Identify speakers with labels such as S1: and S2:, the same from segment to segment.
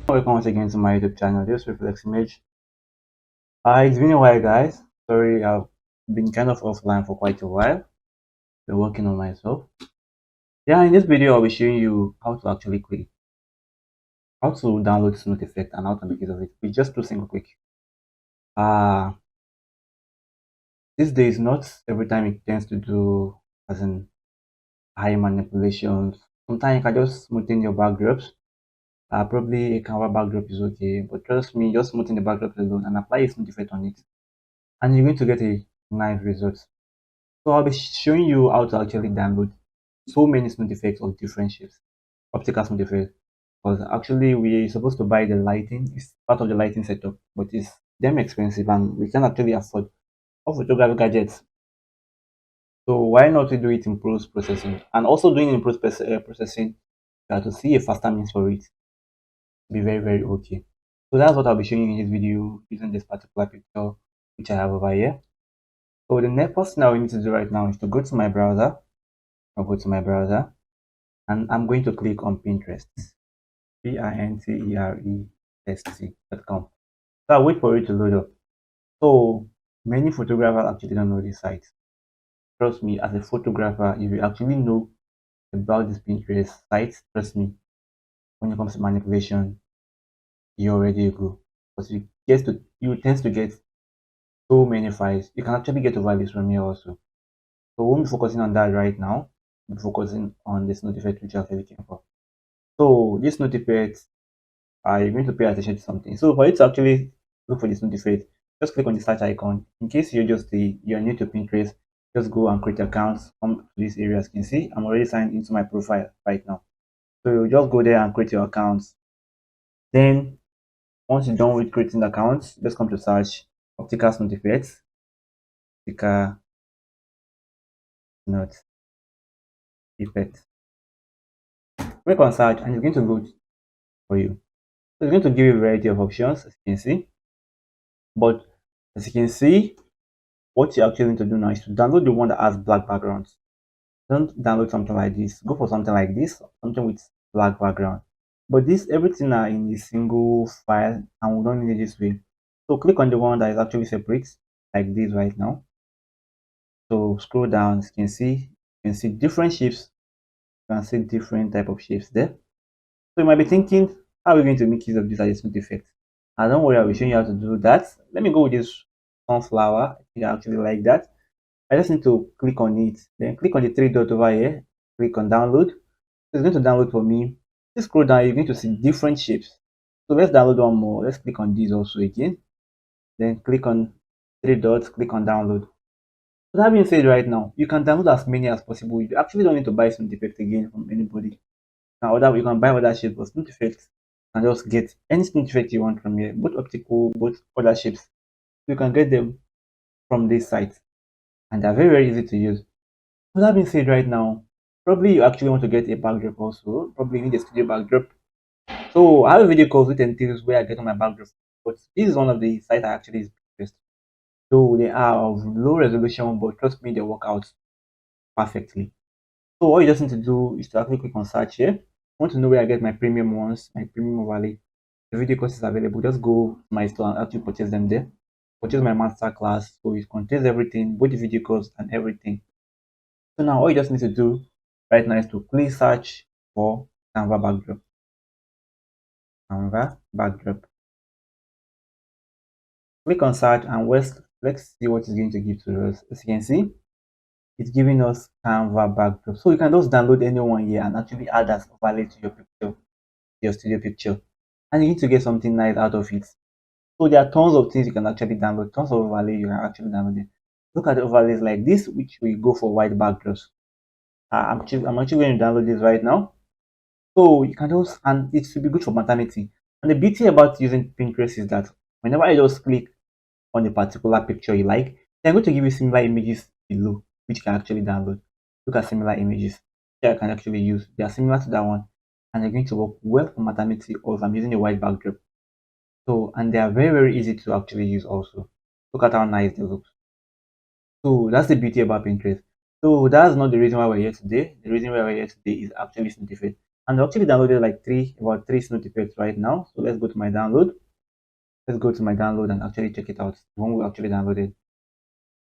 S1: Welcome once again to my YouTube channel. This reflex image. It's been a while, guys. Sorry, I've been kind of offline for quite a while. Been working on myself. Yeah, in this video, I'll be showing you how to actually click, how to download Snoot effect and how to make use of it with just two single click. Uh these days, not every time it tends to do as in high manipulations. Sometimes you can just smoothen your backdrops. Probably a Canva backdrop is okay, but trust me, just smoothing the backdrop alone and apply a Snoot effect on it, and you're going to get a nice result. So I'll be showing you how to actually download so many snoot effects of different shapes, optical snoot effects. Because actually we're supposed to buy the lighting, it's part of the lighting setup, but it's damn expensive and we can't actually afford all photography gadgets. So why not we do it in post processing? And also doing in post processing to see a faster means for it be very okay. So that's what I'll be showing you in this video using this particular picture which I have over here. So the next first thing I will need to do right now is to go to my browser. I'll go to my browser and I'm going to click on Pinterest. Pinterest.com. So I'll wait for it to load up. So many photographers actually don't know this site. Trust me, as a photographer, if you actually know about this Pinterest site, trust me, when it comes to manipulation, you're already a go. Because you tend to get so many files. You can actually get overlays from here also. So we won't be focusing on that right now. We'll be focusing on this snoot effect which you're actually looking for. So this snoot effect, you're going to pay attention to something. So for you to actually look for this snoot effect, just click on the search icon. In case you're new to Pinterest, just go and create accounts. Come to this area. As you can see, I'm already signed into my profile right now. So you just go there and create your accounts. Then once you're done with creating the accounts, just come to search optical snoot effects. Optical snoot effect. Click on search and it's going to load for you. So it's going to give you a variety of options, as you can see. But as you can see, what you actually need to do now is to download the one that has black backgrounds. Don't download something like this. Go for something like this, something with black background. But this everything are in a single file and we don't need it this way. So click on the one that is actually separate, like this right now. So scroll down, you can see different shapes. You can see different type of shapes there. So you might be thinking, how are we going to make use of this adjustment effect? And don't worry, I'll be showing you how to do that. Let me go with this sunflower. I think I actually like that. I just need to click on it. Then click on the three dot over here. Click on download. It's going to download for me. Just scroll down, you're going to see different shapes. So let's download one more. Let's click on this also again. Then click on three dots, click on download. So that being said, right now, you can download as many as possible. You actually don't need to buy some defect again from anybody. Now, you can buy other shapes, but snoot effects and just get any snoot effect you want from here, both optical, both other shapes. You can get them from this site, and they're very easy to use. So that being said, right now, probably you actually want to get a backdrop also. Probably need a studio backdrop. So I have a video called with entails where I get on my backdrop, but this is one of the sites I actually use best. So they are of low resolution, but trust me, they work out perfectly. So all you just need to do is to actually click on search here. I want to know where I get my premium ones, my premium overlay. The video course is available. Just go to my store and actually purchase them there. Purchase my master class. So it contains everything, both the video course and everything. So now all you just need to do right now is to please search for Canva backdrop. Canva backdrop. Click on search and let's see what it's going to give to us. As you can see, it's giving us Canva backdrop. So you can just download any one here and actually add as overlay to your picture, your studio picture. And you need to get something nice out of it. So there are tons of things you can actually download, tons of overlay you can actually download it. Look at the overlays like this, which we go for white backdrops. I'm actually going to download this right now. So you can just, and it should be good for maternity. And the beauty about using Pinterest is that whenever I just click on a particular picture you like, they're going to give you similar images below, which you can actually download. Look at similar images that I can actually use. They are similar to that one, and they're going to work well for maternity or if I'm using a white backdrop. So, and they are very easy to actually use also. Look at how nice they look. So that's the beauty about Pinterest. So that's not the reason why we're here today. The reason why we're here today is actually snoot effect. And I actually downloaded like about three snoot effects right now. So let's go to my download. Let's go to my download and actually check it out. The one we actually downloaded.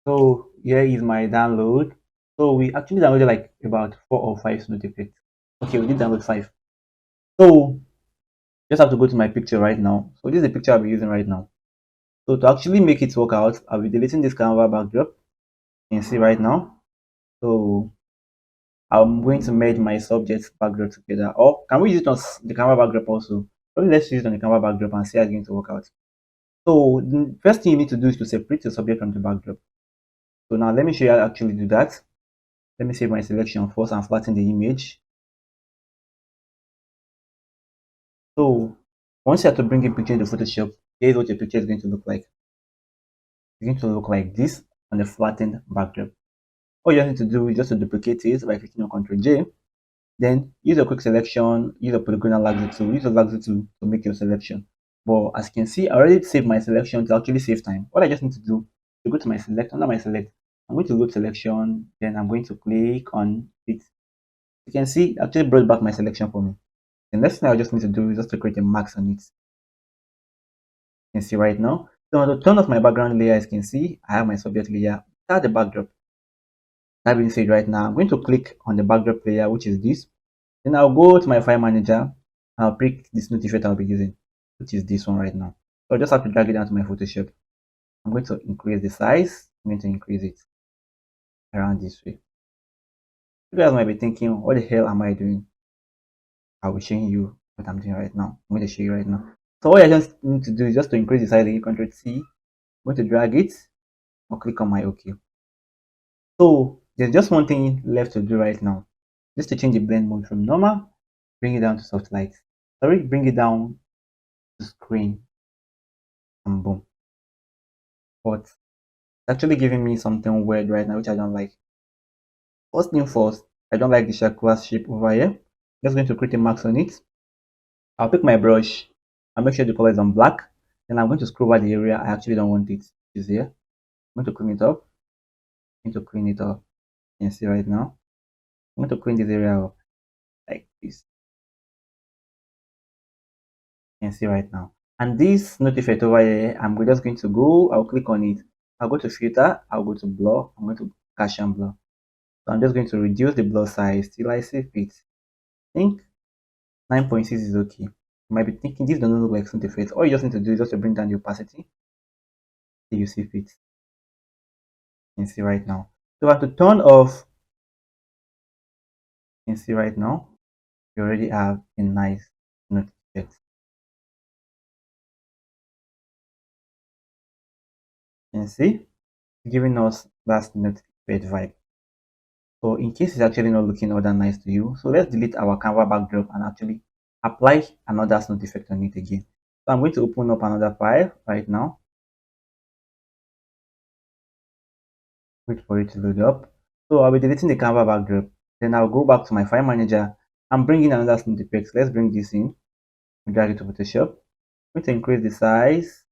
S1: So here is my download. So we actually downloaded like about 4 or 5 snoot effects. Okay, we did download 5. So just have to go to my picture right now. So this is the picture I'll be using right now. So to actually make it work out, I'll be deleting this Canva backdrop. You can see right now. So I'm going to merge my subject backdrop together. Or can we use it on the Canva backdrop also? Probably let's use it on the Canva backdrop and see how it's going to work out. So the first thing you need to do is to separate the subject from the backdrop. So now let me show you how to actually do that. Let me save my selection first and flatten the image. So once you have to bring a picture into Photoshop, here's what your picture is going to look like. It's going to look like this on the flattened backdrop. All you need to do is just to duplicate it by clicking on Ctrl J. Then use a quick selection, use a polygonal lasso tool, use a lasso tool to make your selection. But as you can see, I already saved my selection to actually save time. What I just need to do is to go to my select, under my select, I'm going to load selection, then I'm going to click on it. You can see it actually brought back my selection for me. The next thing I just need to do is just to create a mask on it. You can see right now. So to turn off my background layer, as you can see, I have my subject layer without the backdrop. That being said, right now I'm going to click on the backdrop layer, which is this. Then I'll go to my file manager and I'll pick this snoot effect I'll be using, which is this one right now. So I just have to drag it down to my Photoshop. I'm going to increase the size. I'm going to increase it around this way. You guys might be thinking, what the hell am I doing? I'll be showing you what I'm doing right now. I'm going to show you right now. So what I just need to do is just to increase the size, Ctrl C. I'm going to drag it or click on my OK. So there's just one thing left to do right now. Just to change the blend mode from normal, bring it down to soft light. Sorry, bring it down to screen, and boom. But it's actually giving me something weird right now, which I don't like. First thing first, I don't like the chakra shape over here. Just going to create a mask on it. I'll pick my brush and make sure the color is on black. Then I'm going to scroll over the area I actually don't want it. Is here. I'm going to clean it up. I'm going to clean it up. You can see right now. I'm going to clean this area up like this. You can see right now. And this snoot effect over here, I'm just going to go, I'll click on it. I'll go to filter, I'll go to blur, I'm going to Gaussian blur. So I'm just going to reduce the blur size till I see fit. I think 9.6 is okay. You might be thinking this doesn't look like snoot effect. All you just need to do is just to bring down the opacity till you see fit. You can see right now. So I have to turn off. You can see right now, you already have a nice snoot effect. You can see, giving us that snoot effect vibe. So in case it's actually not looking all that nice to you, so let's delete our Canva backdrop and actually apply another snoot effect on it again. So I'm going to open up another file right now. Wait for it to load up. So I'll be deleting the Canva backdrop. Then I'll go back to my file manager and bring in another snoot effect. Let's bring this in. Drag it to Photoshop. I'm going to increase the size.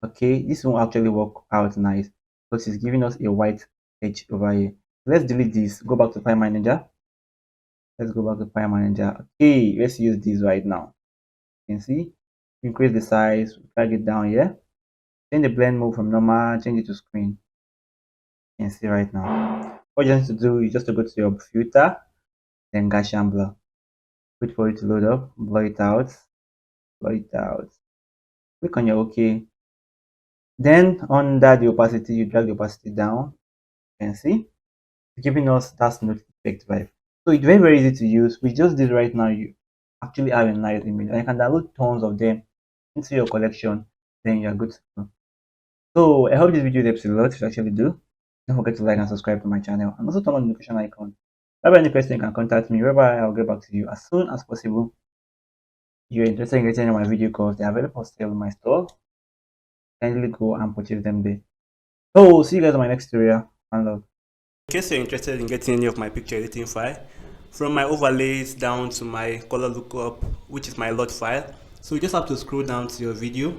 S1: Okay, this won't actually work out nice because it's giving us a white edge over here. Let's delete this. Go back to file manager. Let's go back to file manager. Okay, let's use this right now. You can see, increase the size, drag it down here, change the blend mode from normal, change it to screen. You can see right now. What you need to do is just to go to your filter, then Gaussian blur. Wait for it to load up, blur it out, blur it out. Click on your OK. Then under the opacity, you drag the opacity down. You can see, giving us that snoot effect vibe. So it's very, very easy to use. We just did right now. You actually have a nice image, and you can download tons of them into your collection. Then you're good to go. So I hope this video helps you a lot. If you actually do, don't forget to like and subscribe to my channel, and also turn on the notification icon. If you have any question, you can contact me. Whereby I'll get back to you as soon as possible. If you're interested in getting my video calls, they are available for sale in my store. Kindly go and purchase them there. So see you guys on my next tutorial. And love. In case you're interested in getting any of my picture editing file, from my overlays down to my color lookup, which is my LUT file, so you just have to scroll down to your video.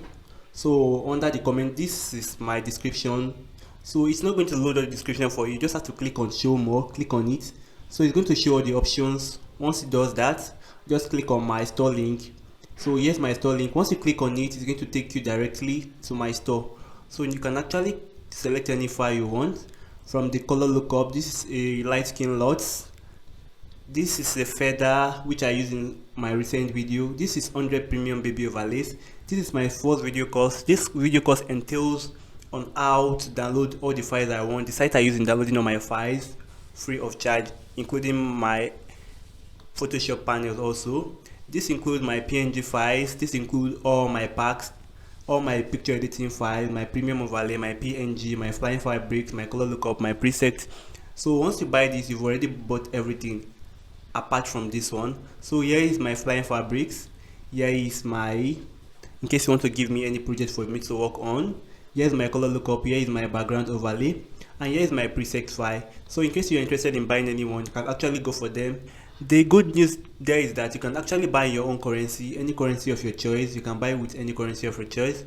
S1: So under the comment, this is my description. So it's not going to load the description for you. You just have to click on show more, click on it. So it's going to show all the options
S2: Once it does that, just click on my store link. So here's my store link. Once you click on it, it's going to take you directly to my store. So you can actually select any file you want. From the color lookup, this is a light skin LUTs. This is a feather which I use in my recent video. This is 100 premium baby overlays. This is my first video course. This video course entails on how to download all the files I want. The site I use in downloading all my files free of charge, including my Photoshop panels also. This includes my PNG files. This includes all my packs, all my picture editing files, my premium overlay, my PNG, my flying fabrics, my color lookup, my presets. So once you buy this, you've already bought everything apart from this one. So here is my flying fabrics. Here is my, in case you want to give me any project for me to work on. Here's my color lookup. Here is my background overlay, and here is my preset file. So in case you're interested in buying anyone, you can actually go for them. The good news there is that you can actually buy your own currency, any currency of your choice. You can buy with any currency of your choice.